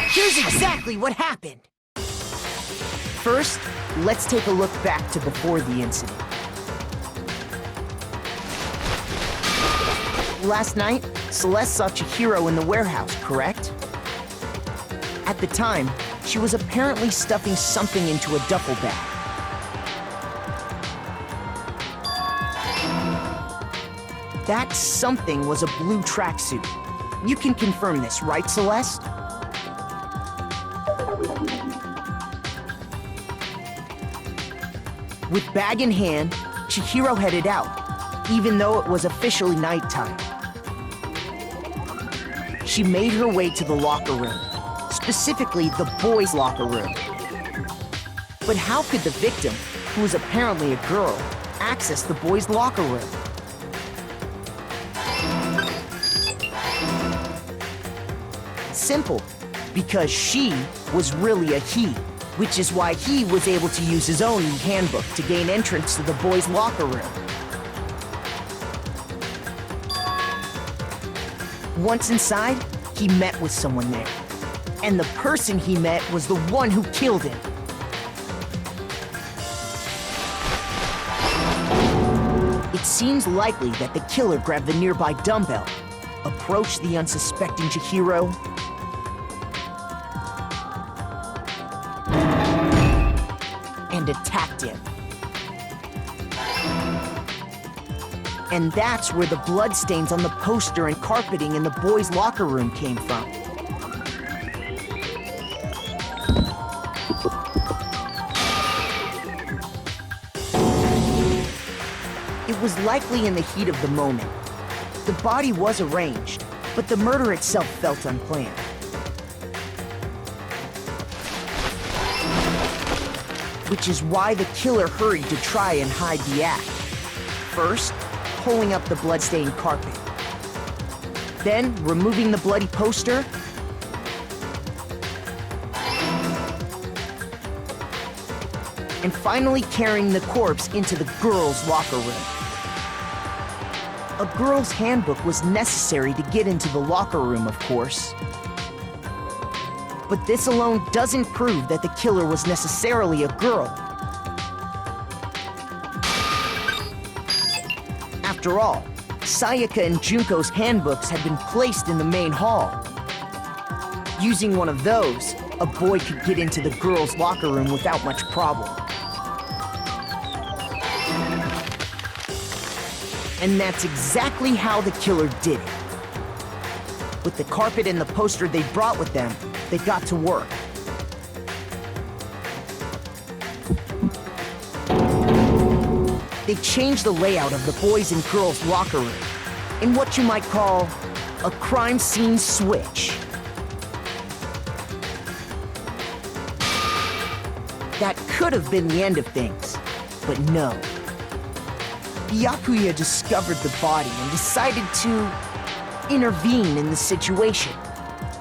Here's exactly what happened. First, let's take a look back to before the incident. Last night, Celeste saw Chihiro in the warehouse, correct? At the time, she was apparently stuffing something into a duffel bag. That something was a blue tracksuit. You can confirm this, right, Celeste? With bag in hand, Chihiro headed out, even though it was officially nighttime. She made her way to the locker room, specifically the boys' locker room. But how could the victim, who was apparently a girl, access the boys' locker room? Simple, because she was really a he, which is why he was able to use his own handbook to gain entrance to the boys' locker room. Once inside, he met with someone there. And the person he met was the one who killed him. It seems likely that the killer grabbed the nearby dumbbell, approached the unsuspecting Chihiro, and attacked him. And that's where the bloodstains on the poster and carpeting in the boys' locker room came from. It was likely in the heat of the moment. The body was arranged, but the murder itself felt unplanned. Which is why the killer hurried to try and hide the act. First, pulling up the bloodstained carpet. Then, removing the bloody poster. And finally carrying the corpse into the girls' locker room. A girl's handbook was necessary to get into the locker room, of course. But this alone doesn't prove that the killer was necessarily a girl. After all, Sayaka and Junko's handbooks had been placed in the main hall. Using one of those, a boy could get into the girls' locker room without much problem. And that's exactly how the killer did it. With the carpet and the poster they brought with them, they got to work. They changed the layout of the boys' and girls' locker room in what you might call a crime scene switch. That could have been the end of things, but no. Byakuya discovered the body and decided to intervene in the situation,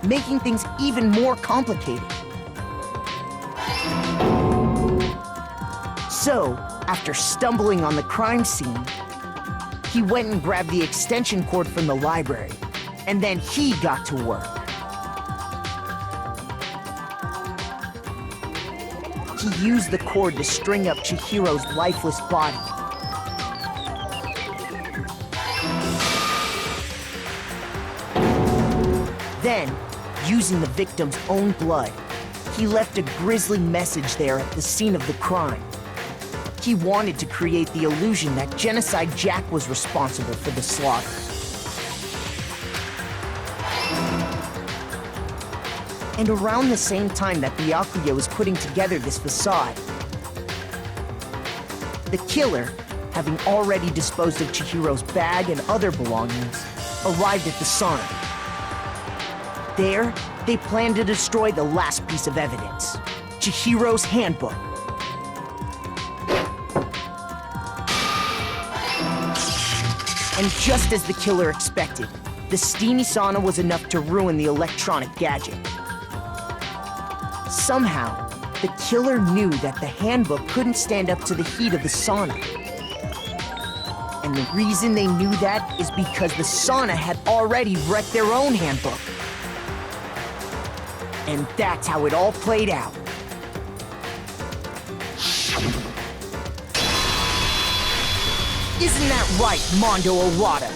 making things even more complicated. So, after stumbling on the crime scene, he went and grabbed the extension cord from the library, and then he got to work. He used the cord to string up Chihiro's lifeless body. Then, using the victim's own blood, he left a grisly message there at the scene of the crime. He wanted to create the illusion that Genocide Jack was responsible for the slaughter. And around the same time that Byakuya was putting together this facade, the killer, having already disposed of Chihiro's bag and other belongings, arrived at the sauna. There, they planned to destroy the last piece of evidence, Chihiro's handbook. And just as the killer expected, the steamy sauna was enough to ruin the electronic gadget. Somehow, the killer knew that the handbook couldn't stand up to the heat of the sauna. And the reason they knew that is because the sauna had already wrecked their own handbook. And that's how it all played out. Isn't that right, Mondo Owada?